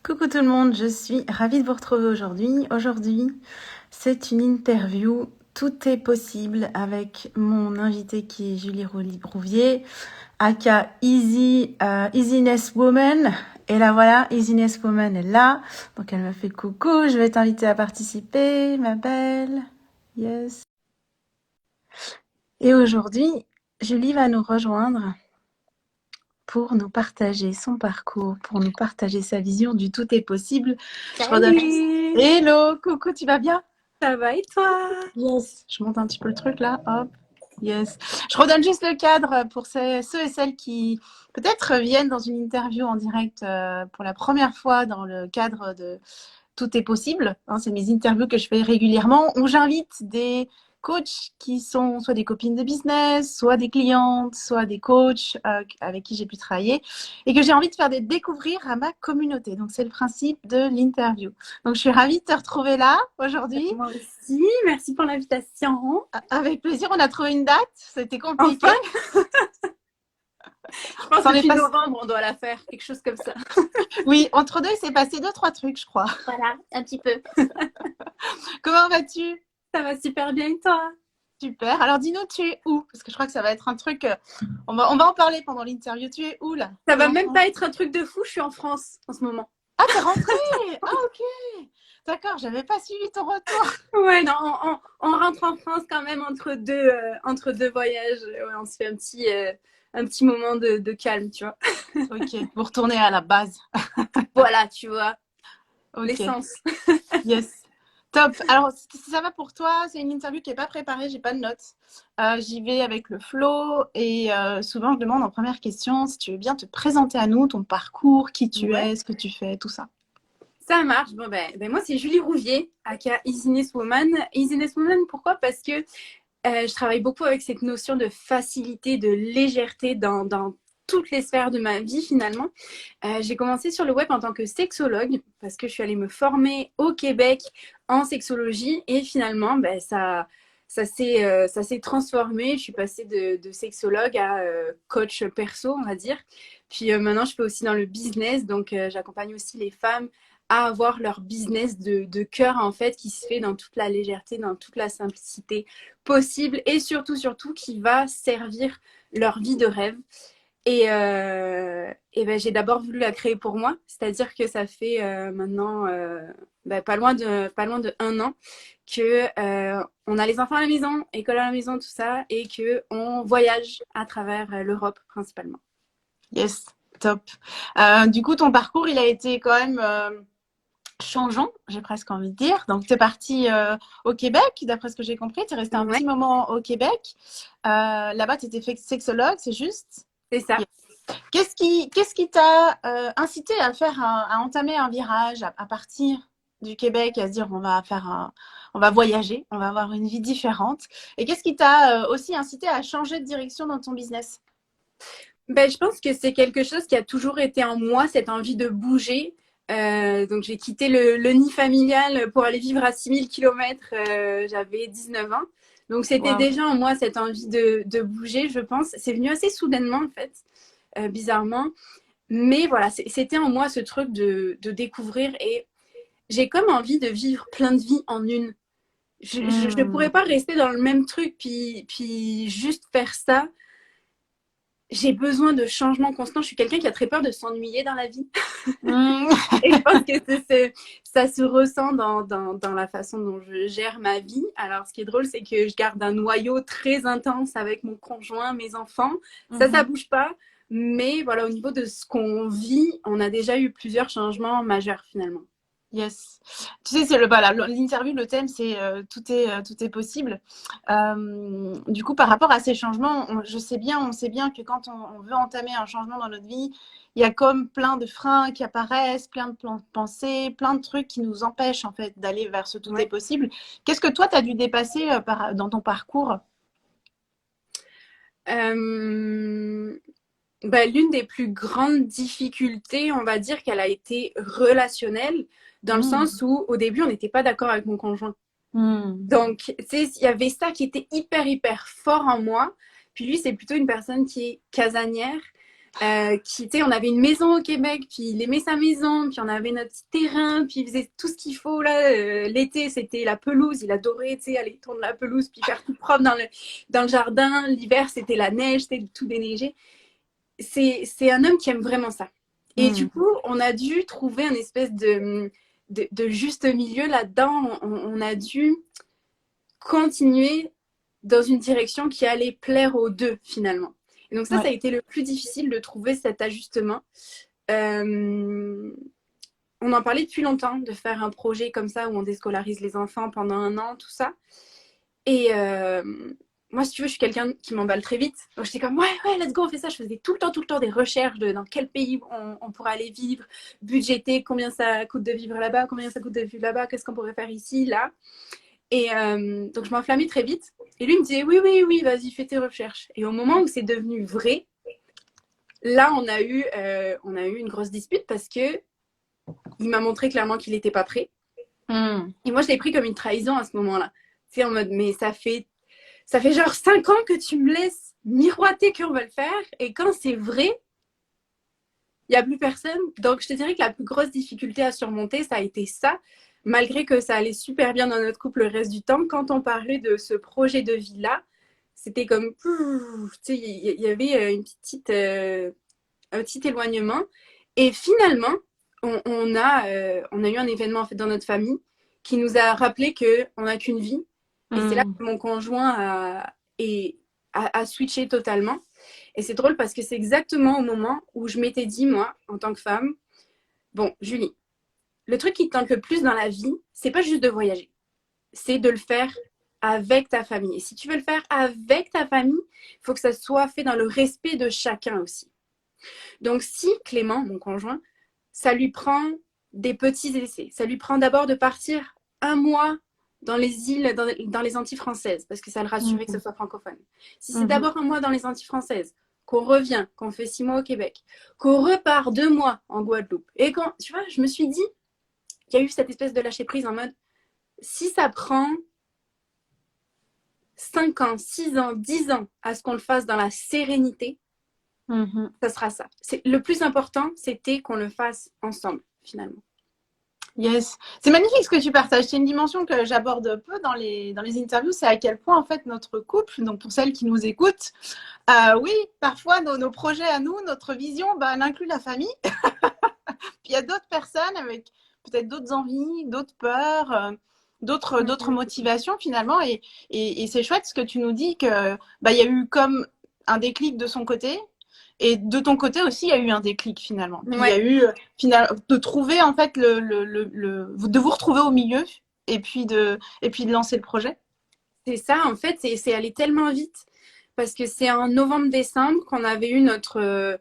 Coucou tout le monde, je suis ravie de vous retrouver aujourd'hui. Aujourd'hui, c'est une interview Tout est possible avec mon invité qui est Julie Rouvier, aka Easiness Woman. Et là voilà, Easiness Woman est là. Donc elle me fait coucou, je vais t'inviter à participer, ma belle. Yes. Et aujourd'hui, Julie va nous rejoindre pour nous partager son parcours, pour nous partager sa vision du tout est possible. Je redonne... Salut! Hello, coucou, tu vas bien? Ça va et toi? Yes. Je monte un petit peu le truc là, hop. Yes. Je redonne juste le cadre pour ceux et celles qui peut-être viennent dans une interview en direct pour la première fois dans le cadre de Tout est possible. Hein, c'est mes interviews que je fais régulièrement où j'invite des coachs qui sont soit des copines de business, soit des clientes, soit des coachs avec qui j'ai pu travailler et que j'ai envie de faire découvrir à ma communauté. Donc, c'est le principe de l'interview. Donc, je suis ravie de te retrouver là aujourd'hui. Moi aussi, merci pour l'invitation. Avec plaisir, on a trouvé une date. C'était compliqué. Enfin, je pense Ça que en est depuis pas... novembre, on doit la faire, quelque chose comme ça. Oui, entre deux, il s'est passé 2-3 trucs, je crois. Voilà, un petit peu. Comment vas-tu? Ça va super bien et toi? Super. Alors, dis-nous, tu es où? Parce que je crois que ça va être un truc... on va en parler pendant l'interview. Tu es où, là? Ça T'es va en même France? pas être un truc de fou, je suis en France en ce moment. Ah, t'es rentrée? Ah, ok. D'accord, j'avais pas suivi ton retour. Ouais, non, on rentre en France quand même entre deux voyages. Ouais, on se fait un petit moment de calme, tu vois. Ok, vous retournez à la base. Voilà, tu vois, Ok, l'essence. yes. Top. Alors, si ça va pour toi, c'est une interview qui n'est pas préparée, j'ai pas de notes. J'y vais avec le flow et souvent je demande en première question si tu veux bien te présenter à nous, ton parcours, qui tu Ouais. es, ce que tu fais, tout ça. Ça marche. Bon, ben moi, c'est Julie Rouvier, aka Easiness Woman. Easiness Woman, pourquoi? Parce que je travaille beaucoup avec cette notion de facilité, de légèreté dans toutes les sphères de ma vie, finalement. J'ai commencé sur le web en tant que sexologue, parce que je suis allée me former au Québec en sexologie, et finalement, ben, ça s'est transformé. Je suis passée de sexologue à coach perso, on va dire. Puis maintenant, je fais aussi dans le business, donc j'accompagne aussi les femmes à avoir leur business de cœur, en fait, qui se fait dans toute la légèreté, dans toute la simplicité possible et surtout qui va servir leur vie de rêve. Et ben, j'ai d'abord voulu la créer pour moi, c'est-à-dire que ça fait maintenant ben, pas loin de 1 an que on a les enfants à la maison, école à la maison, tout ça, et que on voyage à travers l'Europe principalement. Yes, top. Du coup, ton parcours, il a été quand même changeant, j'ai presque envie de dire. Donc, tu es partie au Québec, d'après ce que j'ai compris. Tu es restée un Ouais, petit moment au Québec. Là-bas, tu étais sexologue, c'est juste? c'est ça. Yes. Qu'est-ce qui t'a incité à à entamer un virage, à partir du Québec, à se dire on va voyager, on va avoir une vie différente. Et qu'est-ce qui t'a aussi incité à changer de direction dans ton business? Ben, je pense que c'est quelque chose qui a toujours été en moi, cette envie de bouger. Donc j'ai quitté le nid familial pour aller vivre à 6000 km. J'avais 19 ans. Donc c'était Wow. déjà en moi cette envie de bouger, je pense. C'est venu assez soudainement, en fait, bizarrement. Mais voilà, c'était en moi ce truc de découvrir. Et j'ai comme envie de vivre plein de vies en une. Je ne pourrais Hmm. pas rester dans le même truc, puis juste faire ça. J'ai besoin de changement constant. Je suis quelqu'un qui a très peur de s'ennuyer dans la vie. Hmm. Et je pense que ça se ressent dans la façon dont je gère ma vie. Alors, ce qui est drôle, c'est que je garde un noyau très intense avec mon conjoint, mes enfants. Ça Mhm. bouge pas. Mais voilà, au niveau de ce qu'on vit, on a déjà eu plusieurs changements majeurs finalement. Yes. Tu sais, c'est voilà, l'interview, le thème, c'est tout est possible. Du coup, par rapport à ces changements, on sait bien que quand on veut entamer un changement dans notre vie, il y a comme plein de freins qui apparaissent, plein de plans de pensée, plein de trucs qui nous empêchent en fait d'aller vers ce tout est Ouais. possible. Qu'est-ce que toi, tu as dû dépasser dans ton parcours? Euh, bah, l'une des plus grandes difficultés, on va dire qu'elle a été relationnelle, dans le Hmm. sens où au début, on n'était pas d'accord avec mon conjoint. Hmm. Donc, tu sais, il y avait ça qui était hyper fort en moi. Puis lui, c'est plutôt une personne qui est casanière. qui, tu sais, on avait une maison au Québec, puis il aimait sa maison, puis on avait notre petit terrain, puis il faisait tout ce qu'il faut là. L'été, c'était la pelouse, il adorait, tu sais, aller tourner la pelouse, puis faire tout propre dans le jardin. L'hiver, c'était la neige, c'était tout déneigé. C'est un homme qui aime vraiment ça. Et du coup, on a dû trouver un espèce de juste milieu là-dedans. On a dû continuer dans une direction qui allait plaire aux deux finalement. Et donc ça a été le plus difficile de trouver cet ajustement. On en parlait depuis longtemps de faire un projet comme ça où on déscolarise les enfants pendant 1 an, tout ça. Et moi, si tu veux, je suis quelqu'un qui m'emballe très vite. Donc j'étais comme, ouais, let's go, on fait ça. Je faisais tout le temps des recherches de dans quel pays on pourrait aller vivre, budgéter, combien ça coûte de vivre là-bas, combien ça coûte de vivre là-bas, qu'est-ce qu'on pourrait faire ici, là. Et donc, je m'enflammais très vite. Et lui me disait, oui, vas-y, fais tes recherches. Et au moment où c'est devenu vrai, là, on a eu une grosse dispute parce que il m'a montré clairement qu'il n'était pas prêt. Et moi, je l'ai pris comme une trahison à ce moment-là. Tu sais, en mode, mais ça fait genre 5 ans que tu me laisses miroiter qu'on va le faire. Et quand c'est vrai, il n'y a plus personne. Donc, je te dirais que la plus grosse difficulté à surmonter, ça a été ça. Malgré que ça allait super bien dans notre couple le reste du temps, quand on parlait de ce projet de vie-là, c'était comme, tu sais, il y avait un petit éloignement. Et finalement, on a eu un événement en fait dans notre famille qui nous a rappelé qu'on n'a qu'une vie. Et c'est là que mon conjoint a switché totalement. Et c'est drôle parce que c'est exactement au moment où je m'étais dit, moi, en tant que femme, bon, Julie, le truc qui te tente le plus dans la vie, c'est pas juste de voyager. C'est de le faire avec ta famille. Et si tu veux le faire avec ta famille, il faut que ça soit fait dans le respect de chacun aussi. Donc, si Clément, mon conjoint, ça lui prend des petits essais, ça lui prend d'abord de partir 1 mois dans les îles, dans les Antilles françaises, parce que ça le rassurait que ce soit francophone. Si c'est d'abord 1 mois dans les Antilles françaises, qu'on revient, qu'on fait 6 mois au Québec, qu'on repart 2 mois en Guadeloupe, et quand, tu vois, je me suis dit, il y a eu cette espèce de lâcher prise en mode, si ça prend 5 ans, 6 ans, 10 ans à ce qu'on le fasse dans la sérénité, ça sera ça. Le plus important, c'était qu'on le fasse ensemble, finalement. Yes, c'est magnifique ce que tu partages. C'est une dimension que j'aborde peu dans les interviews, c'est à quel point en fait notre couple, donc pour celles qui nous écoutent, oui, parfois nos projets à nous, notre vision, elle inclut la famille. Puis il y a d'autres personnes avec peut-être d'autres envies, d'autres peurs, d'autres motivations finalement. Et c'est chouette ce que tu nous dis que il y a eu comme un déclic de son côté. Et de ton côté aussi, il y a eu un déclic finalement. Puis il y a eu de trouver en fait de vous retrouver au milieu et puis de lancer le projet. C'est ça, en fait, c'est allé tellement vite parce que c'est en novembre-décembre qu'on avait eu notre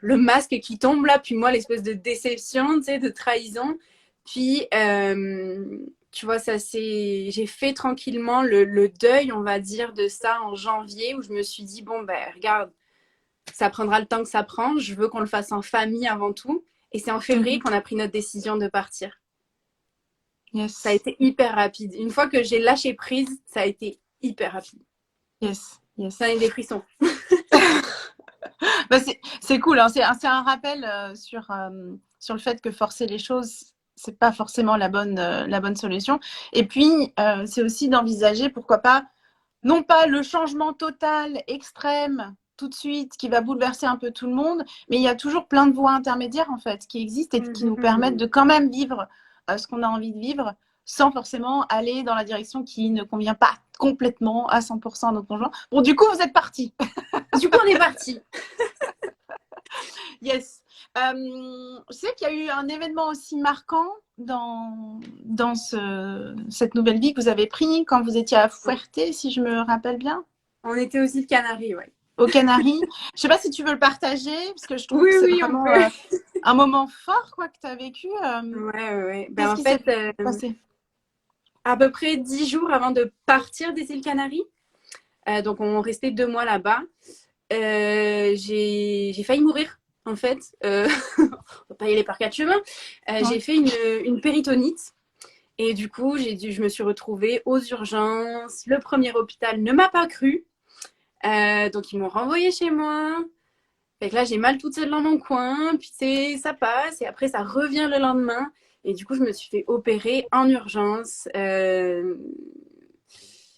le masque qui tombe là, puis moi l'espèce de déception, tu sais, de trahison. Puis tu vois, j'ai fait tranquillement le deuil, on va dire, de ça en janvier où je me suis dit bon regarde, ça prendra le temps que ça prend. Je veux qu'on le fasse en famille avant tout. Et c'est en février qu'on a pris notre décision de partir. Yes. Ça a été hyper rapide. Une fois que j'ai lâché prise, ça a été hyper rapide. Yes. Ça a eu des frissons. C'est cool. Hein. C'est un rappel sur le fait que forcer les choses, c'est pas forcément la bonne solution. Et puis, c'est aussi d'envisager, pourquoi pas, non pas le changement total, extrême, tout de suite, qui va bouleverser un peu tout le monde, mais il y a toujours plein de voies intermédiaires, en fait, qui existent et qui nous permettent de quand même vivre ce qu'on a envie de vivre sans forcément aller dans la direction qui ne convient pas complètement à 100% à notre conjoint. Bon, du coup, vous êtes partis. Du coup, on est partis. Yes. Je sais qu'il y a eu un événement aussi marquant dans cette nouvelle vie que vous avez pris quand vous étiez à Fuerte, si je me rappelle bien. On était aux îles Canaries, ouais. Aux Canaries. Je sais pas si tu veux le partager, parce que je trouve que c'est vraiment un moment fort quoi, que tu as vécu. Ouais. Qu'est-ce qui s'est passé à peu près 10 jours avant de partir des îles Canaries. Donc, on restait 2 mois là-bas. J'ai failli mourir, en fait. On va pas y aller par 4 chemins. J'ai fait une péritonite. Et du coup, je me suis retrouvée aux urgences. Le premier hôpital ne m'a pas cru. Donc, ils m'ont renvoyée chez moi. Fait que là, j'ai mal toute seule dans mon coin, puis ça passe, et après, ça revient le lendemain. Et du coup, je me suis fait opérer en urgence.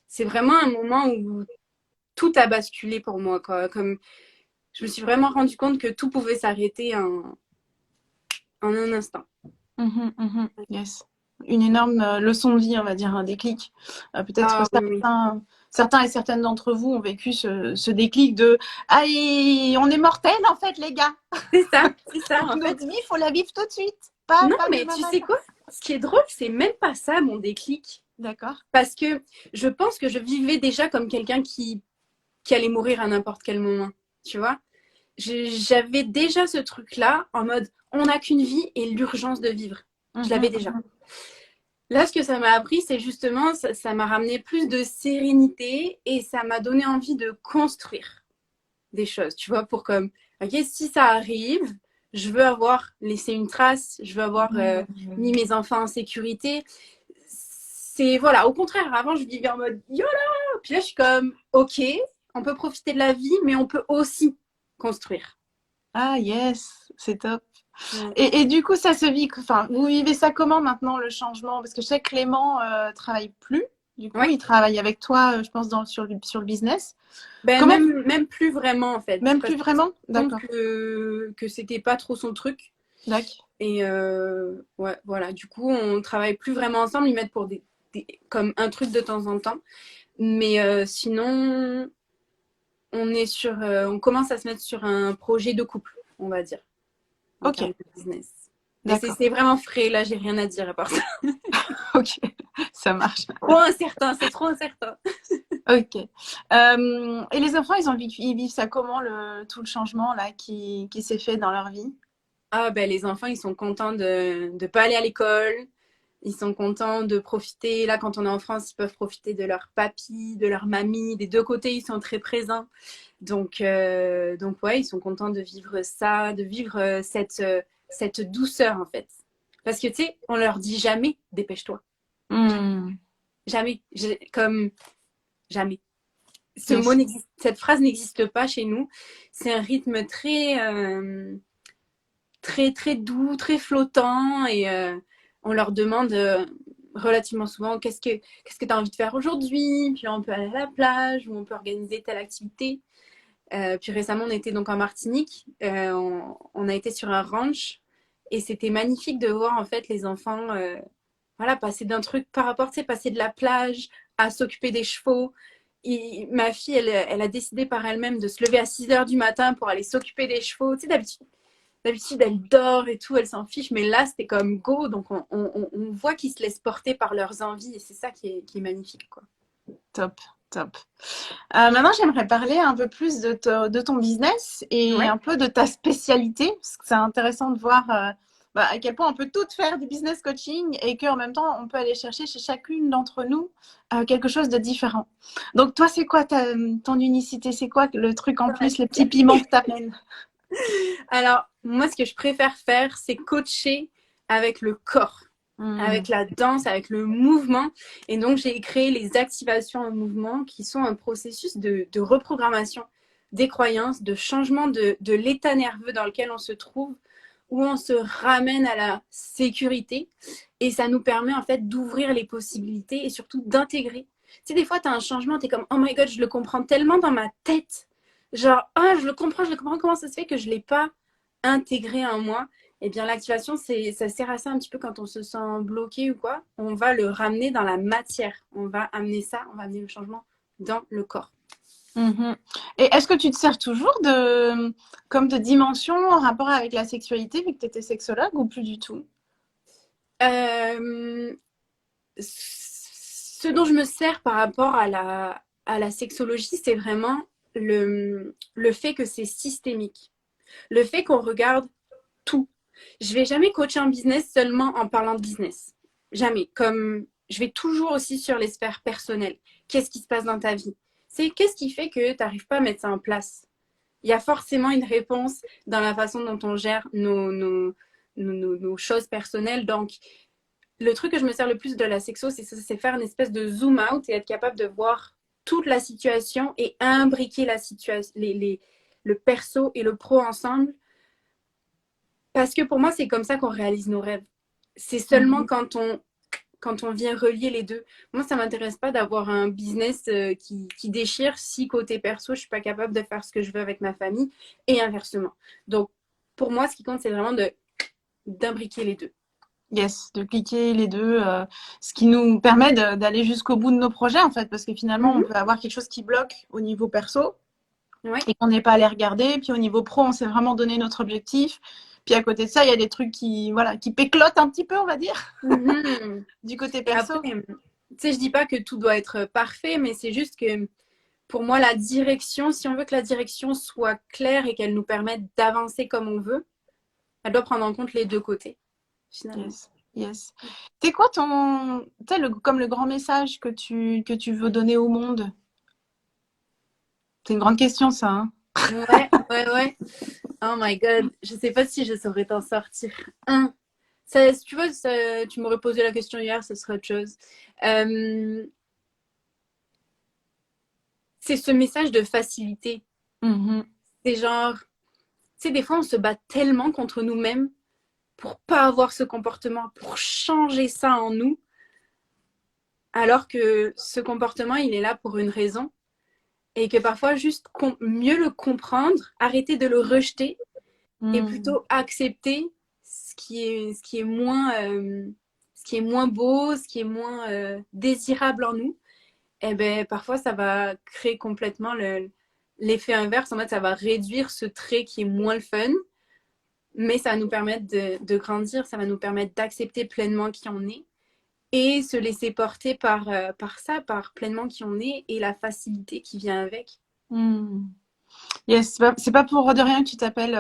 C'est vraiment un moment où tout a basculé pour moi, quoi. Comme je me suis vraiment rendu compte que tout pouvait s'arrêter en un instant. Yes. Une énorme leçon de vie, on va dire, un déclic. Peut-être Ah oui, oui. certains et certaines d'entre vous ont vécu ce déclic de ah, on est mortels en fait, les gars. C'est ça, en fait. Notre vie, il faut la vivre tout de suite. Pas, Non, pas mais demain tu sais matin. quoi? Ce qui est drôle, c'est même pas ça, mon déclic. D'accord. Parce que je pense que je vivais déjà comme quelqu'un qui allait mourir à n'importe quel moment. Tu vois? J'avais déjà ce truc-là en mode on n'a qu'une vie et l'urgence de vivre. Je l'avais déjà. Là, ce que ça m'a appris, c'est justement, ça m'a ramené plus de sérénité et ça m'a donné envie de construire des choses, tu vois, pour comme, ok, si ça arrive, je veux avoir laissé une trace, je veux avoir mis mes enfants en sécurité. C'est, voilà, au contraire, avant, je vivais en mode YOLO, puis là, je suis comme, ok, on peut profiter de la vie, mais on peut aussi construire. Ah yes, c'est top. Ouais. Et du coup, ça se vit, enfin, vous vivez ça comment maintenant, le changement? Parce que je sais que Clément travaille plus. Du coup, Ouais. il travaille avec toi, je pense, sur le business. Ben, Comment? même plus vraiment, en fait, Même parce plus que je me vraiment? rends compte D'accord. que c'était pas trop son truc. D'accord. Et ouais, voilà. Du coup, on travaille plus vraiment ensemble. Ils mettent pour comme un truc de temps en temps. Mais sinon, on commence à se mettre sur un projet de couple, on va dire, en Ok, termes de business. Mais d'accord. c'est vraiment frais. Là, j'ai rien à dire à part ça. Ok, ça marche. Trop incertain, c'est trop incertain. Ok. Et les enfants, ils vivent ça comment, tout le changement là qui s'est fait dans leur vie? Ah ben les enfants, ils sont contents de ne pas aller à l'école. Ils sont contents de profiter. Là, quand on est en France, ils peuvent profiter de leur papy, de leur mamie. Des deux côtés, ils sont très présents. Donc ouais, ils sont contents de vivre ça, de vivre cette douceur en fait. Parce que tu sais, on leur dit jamais dépêche-toi. Hmm, Jamais. Comme jamais. yes. Cette phrase n'existe pas chez nous. C'est un rythme très doux, très flottant et on leur demande relativement souvent qu'est-ce que tu as envie de faire aujourd'hui, puis on peut aller à la plage ou on peut organiser telle activité. Puis récemment, on était donc en Martinique. On a été sur un ranch et c'était magnifique de voir en fait les enfants voilà, passer d'un truc par rapport, tu sais, passer de la plage à s'occuper des chevaux. Et ma fille, elle a décidé par elle-même de se lever à 6 heures du matin pour aller s'occuper des chevaux. Tu sais, d'habitude, elle dort et tout, elle s'en fiche, mais là, c'était comme go. Donc, on voit qu'ils se laissent porter par leurs envies et c'est ça qui est magnifique, quoi. Top, top. Maintenant, j'aimerais parler un peu plus de ton business et Ouais. un peu de ta spécialité, parce que c'est intéressant de voir à quel point on peut toutes faire du business coaching et qu'en même temps, on peut aller chercher chez chacune d'entre nous quelque chose de différent. Donc, toi, c'est quoi ton unicité? C'est quoi le truc en plus, les petits piments que tu amènes? Alors, moi, ce que je préfère faire, c'est coacher avec le corps, avec la danse, avec le mouvement. Et donc, j'ai créé les activations en mouvement qui sont un processus de reprogrammation des croyances, de changement de l'état nerveux dans lequel on se trouve, où on se ramène à la sécurité. Et ça nous permet en fait d'ouvrir les possibilités et surtout d'intégrer. Tu sais, des fois, tu as un changement, tu es comme, oh my god, je le comprends tellement dans ma tête. Genre, ah, je le comprends, comment ça se fait que je ne l'ai pas intégré en moi. Eh bien, l'activation, ça sert à ça un petit peu quand on se sent bloqué ou quoi. On va le ramener dans la matière. On va amener ça, on va amener le changement dans le corps. Mhm. Et est-ce que tu te sers toujours comme de dimension en rapport avec la sexualité, vu que tu étais sexologue, ou plus du tout? Euh, ce dont je me sers par rapport à la sexologie, c'est vraiment le fait que c'est systémique. Le fait qu'on regarde tout. Je vais jamais coacher un business seulement en parlant de business. Jamais. Comme je vais toujours aussi sur les sphères personnelles. Qu'est-ce qui se passe dans ta vie? C'est qu'est-ce qui fait que tu n'arrives pas à mettre ça en place? Il y a forcément une réponse dans la façon dont on gère nos choses personnelles. Donc, le truc que je me sers le plus de la sexo, c'est faire une espèce de zoom out et être capable de voir toute la situation et imbriquer la situation, le perso et le pro ensemble. Parce que pour moi, c'est comme ça qu'on réalise nos rêves. C'est seulement quand on vient relier les deux. Moi, ça m'intéresse pas d'avoir un business qui déchire si côté perso, je suis pas capable de faire ce que je veux avec ma famille et inversement. Donc, pour moi, ce qui compte, c'est vraiment d'imbriquer les deux. Yes, de cliquer les deux, ce qui nous permet d'aller jusqu'au bout de nos projets en fait, parce que finalement, on peut avoir quelque chose qui bloque au niveau perso Ouais. et qu'on n'est pas allé regarder. Puis au niveau pro, on s'est vraiment donné notre objectif. Puis à côté de ça, il y a des trucs qui, voilà, qui péclotent un petit peu, on va dire, du côté Et perso. après, tu sais, je dis pas que tout doit être parfait, mais c'est juste que pour moi, la direction, si on veut que la direction soit claire et qu'elle nous permette d'avancer comme on veut, elle doit prendre en compte les deux côtés, finalement. Yes, yes. C'est quoi ton, tu sais, comme le grand message que tu veux donner au monde? C'est une grande question, ça, hein? Ouais. Oh my God. Je sais pas si je saurais t'en sortir un. Ça, si tu vois, tu m'aurais posé la question hier, ce serait autre chose. C'est ce message de facilité. C'est genre, tu sais, des fois, on se bat tellement contre nous-mêmes pour pas avoir ce comportement, pour changer ça en nous, alors que ce comportement, il est là pour une raison. Et que parfois, juste mieux le comprendre, arrêter de le rejeter et plutôt accepter ce qui est moins beau, ce qui est moins désirable en nous. Et ben parfois, ça va créer complètement l'effet inverse. En fait, ça va réduire ce trait qui est moins le fun, mais ça va nous permettre de grandir, ça va nous permettre d'accepter pleinement qui on est et se laisser porter par ça, par pleinement qui on est et la facilité qui vient avec. Yes, c'est pas pour de rien que tu t'appelles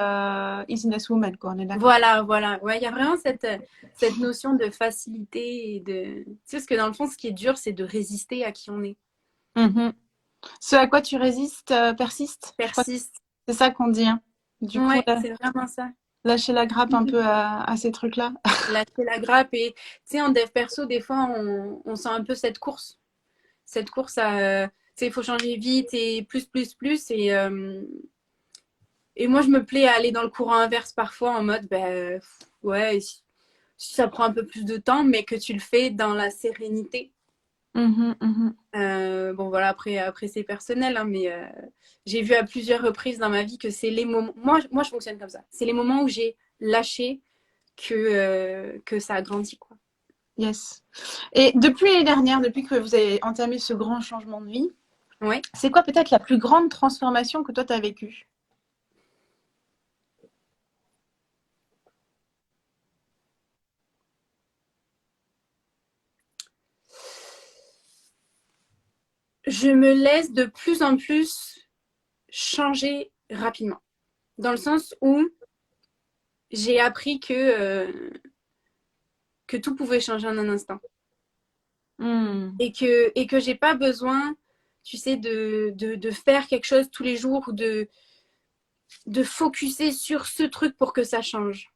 Business Woman, quoi, on est d'accord. Voilà. Ouais, il y a vraiment cette notion de facilité et de. Tu sais, parce que dans le fond, ce qui est dur, c'est de résister à qui on est. Ce à quoi tu résistes persiste. Je crois que Persiste. c'est ça qu'on dit, hein. Du coup, Ouais, c'est vraiment ça. lâcher la grappe un peu à ces trucs-là. Lâcher la grappe et, tu sais, en dev perso, des fois, on sent un peu cette course. Cette course à. Tu sais, il faut changer vite et plus. Et moi, je me plais à aller dans le courant inverse parfois en mode, ben, ouais, si ça prend un peu plus de temps, mais que tu le fais dans la sérénité. Bon, voilà, après c'est personnel, hein, mais j'ai vu à plusieurs reprises dans ma vie que c'est les moments. Moi, je fonctionne comme ça. C'est les moments où j'ai lâché que ça a grandi, quoi. Yes. Et depuis l'année dernière, depuis que vous avez entamé ce grand changement de vie, Ouais. c'est quoi peut-être la plus grande transformation que toi, tu as vécue? Je me laisse de plus en plus changer rapidement. Dans le sens où j'ai appris que tout pouvait changer en un instant. Et que j'ai pas besoin, tu sais, de faire quelque chose tous les jours ou de focuser sur ce truc pour que ça change.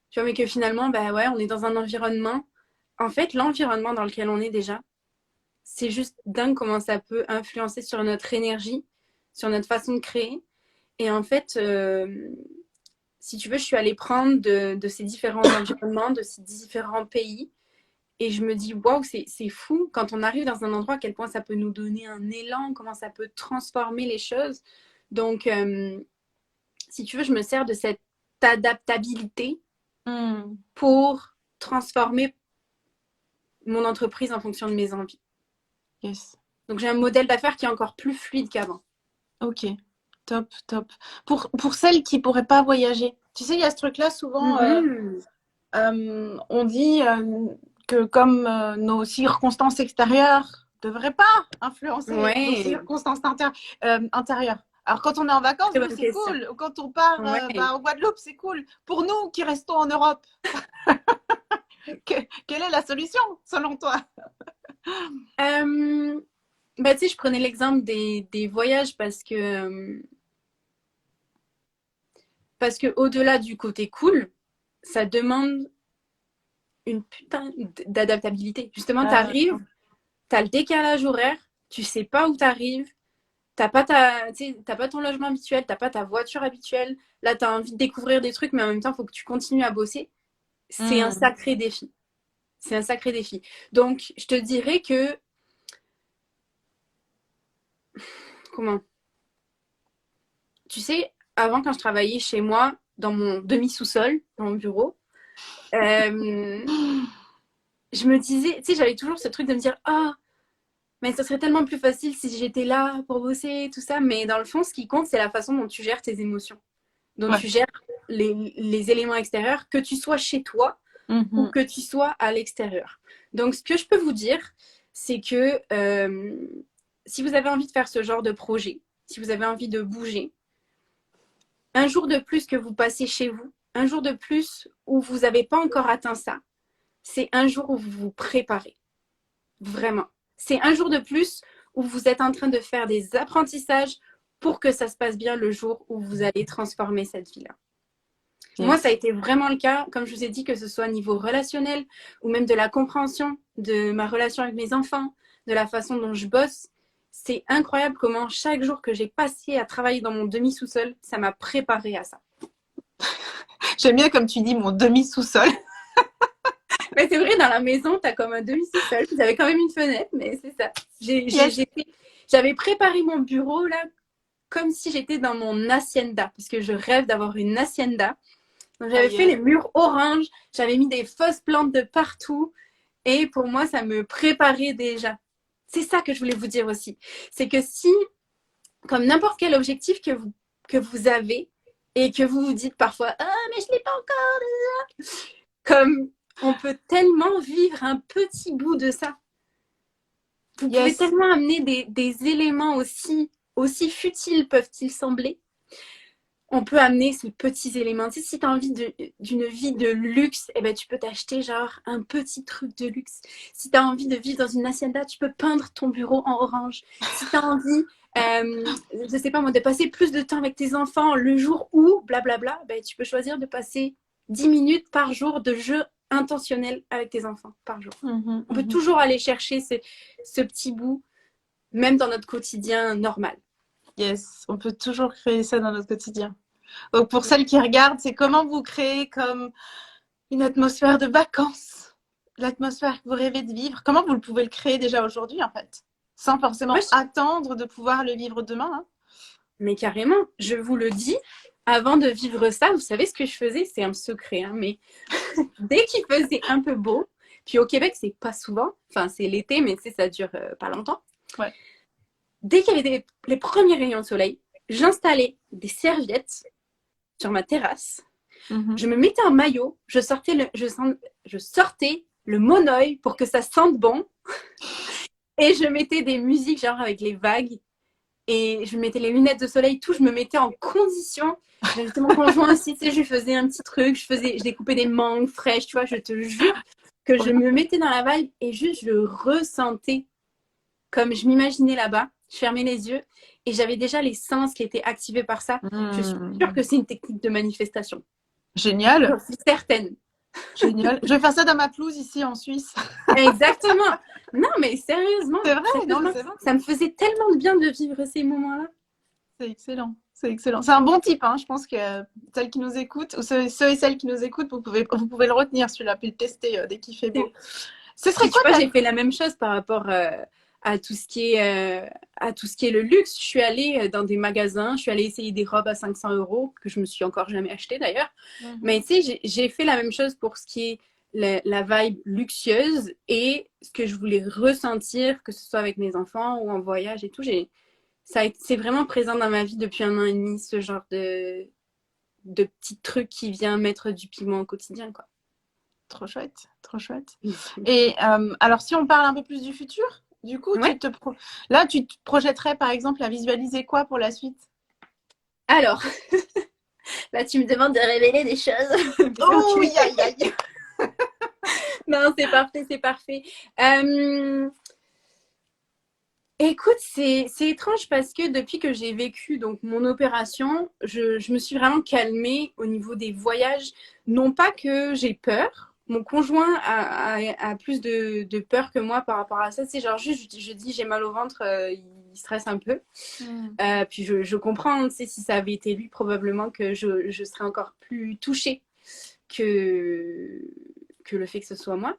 Tu vois, mais que finalement, bah ouais, on est dans un environnement. En fait, l'environnement dans lequel on est déjà, c'est juste dingue comment ça peut influencer sur notre énergie, sur notre façon de créer. Et en fait, si tu veux, je suis allée prendre de ces différents environnements, de ces différents pays. Et je me dis, waouh, c'est fou quand on arrive dans un endroit, à quel point ça peut nous donner un élan, comment ça peut transformer les choses. Donc, si tu veux, je me sers de cette adaptabilité pour transformer mon entreprise en fonction de mes envies. Yes. Donc, j'ai un modèle d'affaires qui est encore plus fluide qu'avant. Ok, top. Pour celles qui pourraient pas voyager, tu sais, il y a ce truc-là souvent, on dit que comme nos circonstances extérieures ne devraient pas influencer nos Ouais, circonstances intérieures. Alors quand on est en vacances, très nous bonne c'est question. cool. Quand on part Ouais. en Guadeloupe, c'est cool. Pour nous qui restons en Europe, quelle est la solution selon toi? Bah, tu sais, je prenais l'exemple des voyages parce que au-delà du côté cool, ça demande une putain d'adaptabilité. Justement, Ah, t'arrives, t'as le décalage horaire, tu sais pas où t'arrives, tu sais, t'as pas ton logement habituel, t'as pas ta voiture habituelle. Là, tu as envie de découvrir des trucs, mais en même temps, il faut que tu continues à bosser. C'est un Hmm. sacré défi. C'est un sacré défi. Donc, je te dirais que, comment? Tu sais, avant, quand je travaillais chez moi, dans mon demi-sous-sol, dans mon bureau, euh, je me disais, tu sais, j'avais toujours ce truc de me dire, ah, mais ça serait tellement plus facile si j'étais là pour bosser, tout ça. Mais dans le fond, ce qui compte, c'est la façon dont tu gères tes émotions, dont Ouais. tu gères les éléments extérieurs, que tu sois chez toi ou Mhm. que tu sois à l'extérieur. Donc, ce que je peux vous dire, c'est que si vous avez envie de faire ce genre de projet, si vous avez envie de bouger, un jour de plus que vous passez chez vous, un jour de plus où vous n'avez pas encore atteint ça, c'est un jour où vous vous préparez. Vraiment. C'est un jour de plus où vous êtes en train de faire des apprentissages pour que ça se passe bien le jour où vous allez transformer cette vie-là. Moi, ça a Yes. été vraiment le cas, comme je vous ai dit, que ce soit au niveau relationnel ou même de la compréhension de ma relation avec mes enfants, de la façon dont je bosse. C'est incroyable comment chaque jour que j'ai passé à travailler dans mon demi-sous-sol, ça m'a préparé à ça. J'aime bien comme tu dis mon demi-sous-sol. Mais c'est vrai, dans la maison, tu as comme un demi-sous-sol. Vous avez quand même une fenêtre, mais c'est ça. Yes. J'avais préparé mon bureau là comme si j'étais dans mon hacienda, parce que je rêve d'avoir une hacienda. Donc Ah j'avais fait yes. les murs orange, j'avais mis des fausses plantes de partout, et pour moi, ça me préparait déjà. C'est ça que je voulais vous dire aussi. C'est que si, comme n'importe quel objectif que vous avez, et que vous vous dites parfois, ah, mais je ne l'ai pas encore, comme on peut tellement vivre un petit bout de ça. Vous pouvez Yes. tellement amener des éléments aussi futiles peuvent-ils sembler. On peut amener ces petits éléments. Tu sais, si tu as envie d'une vie de luxe, eh ben, tu peux t'acheter genre un petit truc de luxe. Si tu as envie de vivre dans une hacienda, tu peux peindre ton bureau en orange. Si tu as envie, je sais pas moi, de passer plus de temps avec tes enfants le jour où, blablabla, ben, tu peux choisir de passer 10 minutes par jour de jeu intentionnel avec tes enfants par jour. Mhm, On peut mhm. toujours aller chercher ce petit bout, même dans notre quotidien normal. Yes. On peut toujours créer ça dans notre quotidien. Donc pour celles qui regardent, c'est comment vous créez comme une atmosphère de vacances, l'atmosphère que vous rêvez de vivre. Comment vous pouvez le créer déjà aujourd'hui en fait, sans Moi, forcément attendre de pouvoir le vivre demain. Hein. mais carrément, je vous le dis, avant de vivre ça, vous savez ce que je faisais? C'est un secret, hein, mais dès qu'il faisait un peu beau, puis au Québec, c'est pas souvent, enfin c'est l'été, mais tu sais, ça dure pas longtemps. Ouais. Dès qu'il y avait les premiers rayons de soleil, j'installais des serviettes sur ma terrasse, Mhm. je me mettais en maillot, je sortais le monoeil pour que ça sente bon, et je mettais des musiques genre avec les vagues. Et je mettais les lunettes de soleil, tout, je me mettais en condition. J'invitais mon conjoint aussi, tu sais, je lui faisais un petit truc, je découpais des mangues fraîches, tu vois, je te jure que je me mettais dans la vibe et juste je ressentais comme je m'imaginais là-bas. Je fermais les yeux et j'avais déjà les sens qui étaient activés par ça. Je suis sûre que c'est une technique de manifestation. Génial, J'en suis certaine. génial. Je vais faire ça dans ma pelouse ici en Suisse. Exactement. Non, mais sérieusement, C'est vrai, non, mais sérieusement, c'est vrai. ça me faisait tellement de bien de vivre ces moments-là. C'est excellent. C'est excellent. C'est un bon type. Hein. Je pense que celles qui nous écoutent, ou ceux et celles qui nous écoutent, vous pouvez le retenir celui-là, puis le tester dès qu'il fait beau. Ce serait Puis tu quoi vois, ta... j'ai fait la même chose par rapport à tout ce qui est à tout ce qui est le luxe. Je suis allée dans des magasins, je suis allée essayer des robes à 500 euros que je me suis encore jamais achetées d'ailleurs. Mais tu sais, j'ai fait la même chose pour ce qui est la vibe luxueuse et ce que je voulais ressentir, que ce soit avec mes enfants ou en voyage et tout. C'est vraiment présent dans ma vie depuis 1 an et demi, ce genre de petits trucs qui vient mettre du piment au quotidien, quoi. Trop chouette, trop chouette. Et alors, si on parle un peu plus du futur, du coup, Ouais. là, tu te projetterais, par exemple, à visualiser quoi pour la suite? Alors, là, tu me demandes de révéler des choses. Oh, aïe, aïe, aïe. Non, c'est parfait, c'est parfait. Écoute, c'est étrange parce que depuis que j'ai vécu donc mon opération, je me suis vraiment calmée au niveau des voyages. Non pas que j'ai peur, mon conjoint a plus de peur que moi par rapport à ça. C'est genre juste, je dis j'ai mal au ventre, il stresse un peu. Puis je comprends, tu sais, si ça avait été lui, probablement que je serais encore plus touchée que, que le fait que ce soit moi.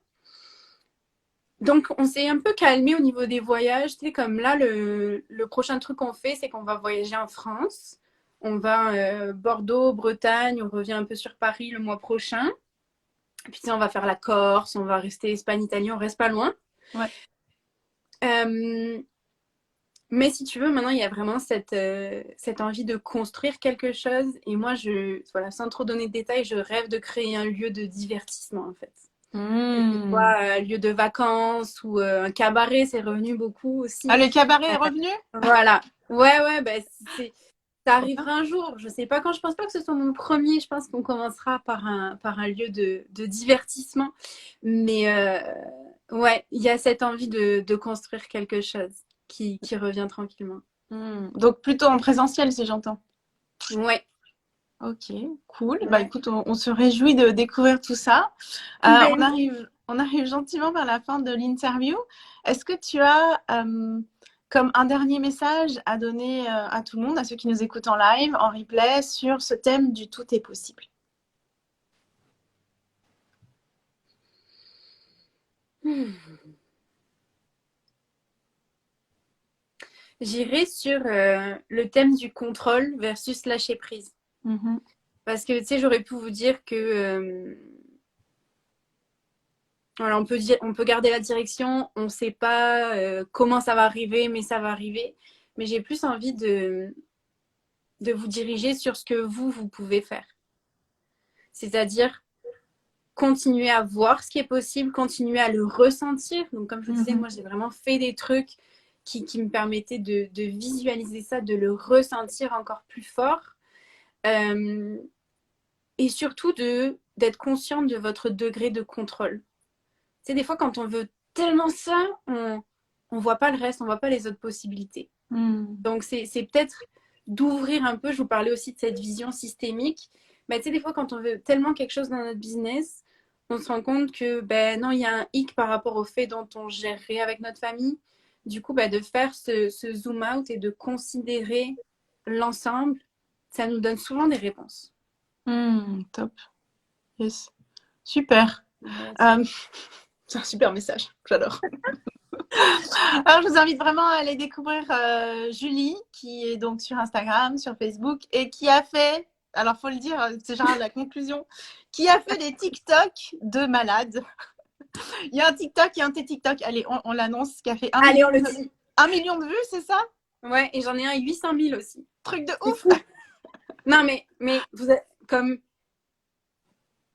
Donc, on s'est un peu calmé au niveau des voyages. Tu sais, comme là, le prochain truc qu'on fait, c'est qu'on va voyager en France. On va Bordeaux, Bretagne, on revient un peu sur Paris le mois prochain. Puis, tu sais, on va faire la Corse, on va rester Espagne, Italie, on reste pas loin. Ouais. Mais si tu veux, maintenant, il y a vraiment cette envie de construire quelque chose. Et moi, voilà, sans trop donner de détails, je rêve de créer un lieu de divertissement, en fait. Soit un lieu de vacances ou un cabaret, c'est revenu beaucoup aussi. Ah, le cabaret est revenu? Voilà. Ouais, bah, ça arrivera un jour. Je sais pas quand, je pense pas que ce soit mon premier. Je pense qu'on commencera par un lieu de divertissement. Mais ouais, il y a cette envie de construire quelque chose qui revient tranquillement. Donc plutôt en présentiel, si j'entends. Ouais. Ok, cool. Ouais. Bah écoute, on se réjouit de découvrir tout ça. Ben, On arrive gentiment vers la fin de l'interview. Est-ce que tu as comme un dernier message à donner à tout le monde, à ceux qui nous écoutent en live, en replay, sur ce thème du tout est possible? J'irai sur le thème du contrôle versus lâcher prise. Parce que, tu sais, j'aurais pu vous dire que voilà, on peut garder la direction, on ne sait pas comment ça va arriver, mais ça va arriver. Mais j'ai plus envie de vous diriger sur ce que vous pouvez faire. C'est-à-dire continuer à voir ce qui est possible, continuer à le ressentir. Donc, comme je vous disais, moi, j'ai vraiment fait des trucs qui me permettaient de visualiser ça, de le ressentir encore plus fort. Et surtout d'être consciente de votre degré de contrôle. Tu sais, des fois, quand on veut tellement ça, on voit pas le reste, on voit pas les autres possibilités. Donc, c'est peut-être d'ouvrir un peu. Je vous parlais aussi de cette vision systémique. Mais tu sais, des fois, quand on veut tellement quelque chose dans notre business, on se rend compte que, ben non, il y a un hic par rapport au fait dont on gérerait avec notre famille. Du coup, ben, de faire ce zoom out et de considérer l'ensemble, ça nous donne souvent des réponses. Top. Yes. Super. C'est un super message. J'adore. Alors, je vous invite vraiment à aller découvrir Julie, qui est donc sur Instagram, sur Facebook, et qui a fait, alors faut le dire, c'est genre la conclusion, qui a fait des TikTok de malade. Il y a un TikTok et un TikTok. Allez, on l'annonce, qui a fait Allez, on le dit. 1 million de vues, c'est ça? Ouais, et j'en ai un 800 000 aussi. Truc de ouf. Non, mais vous êtes comme...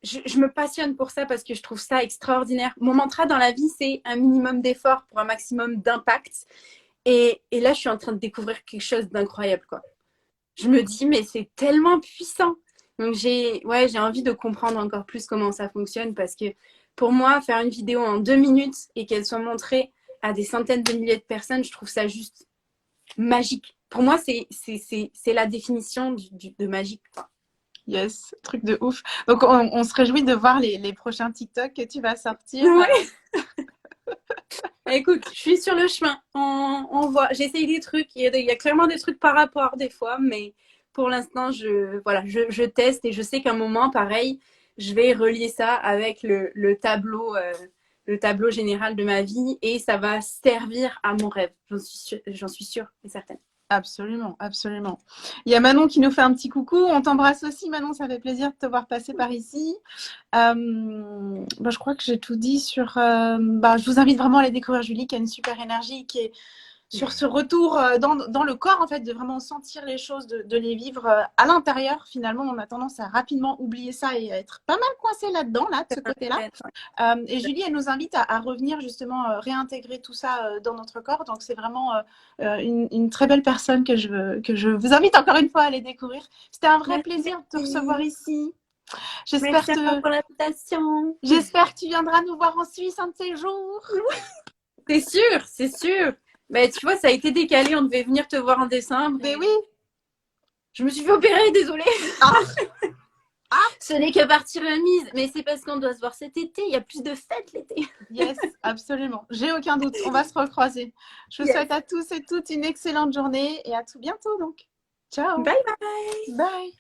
Je me passionne pour ça parce que je trouve ça extraordinaire. Mon mantra dans la vie, c'est un minimum d'effort pour un maximum d'impact. Et là, je suis en train de découvrir quelque chose d'incroyable, quoi. Je me dis, mais c'est tellement puissant. Donc, j'ai envie de comprendre encore plus comment ça fonctionne parce que pour moi, faire une vidéo en 2 minutes et qu'elle soit montrée à des centaines de milliers de personnes, je trouve ça juste magique. Pour moi, c'est la définition de magique, quoi. Yes, truc de ouf. Donc, on se réjouit de voir les prochains TikTok que tu vas sortir. Ouais. Écoute, je suis sur le chemin. On voit. J'essaye des trucs. Il y a clairement des trucs par rapport des fois, mais pour l'instant, je teste et je sais qu'à un moment, pareil, je vais relier ça avec le tableau général de ma vie et ça va servir à mon rêve. J'en suis sûre et certaine. Absolument, absolument. Il y a Manon qui nous fait un petit coucou. On t'embrasse aussi, Manon. Ça fait plaisir de te voir passer par ici. Je crois que j'ai tout dit sur... je vous invite vraiment à aller découvrir Julie, qui a une super énergie, qui est sur ce retour dans le corps, en fait, de vraiment sentir les choses, de les vivre à l'intérieur. Finalement, on a tendance à rapidement oublier ça et à être pas mal coincé là-dedans, là, de ce côté-là. Et Julie, elle nous invite à revenir justement, réintégrer tout ça dans notre corps. Donc, c'est vraiment une très belle personne que je vous invite encore une fois à aller découvrir. C'était un vrai plaisir de te recevoir ici. Merci pour l'invitation. J'espère que tu viendras nous voir en Suisse un de ces jours. C'est sûr, c'est sûr. Mais tu vois, ça a été décalé. On devait venir te voir en décembre. Mais oui. Je me suis fait opérer, désolée. Ce n'est que partie remise, mais c'est parce qu'on doit se voir cet été. Il y a plus de fêtes l'été. Yes, absolument. J'ai aucun doute. On va se recroiser. Je vous souhaite à tous et toutes une excellente journée et à tout bientôt donc. Ciao. Bye bye. Bye.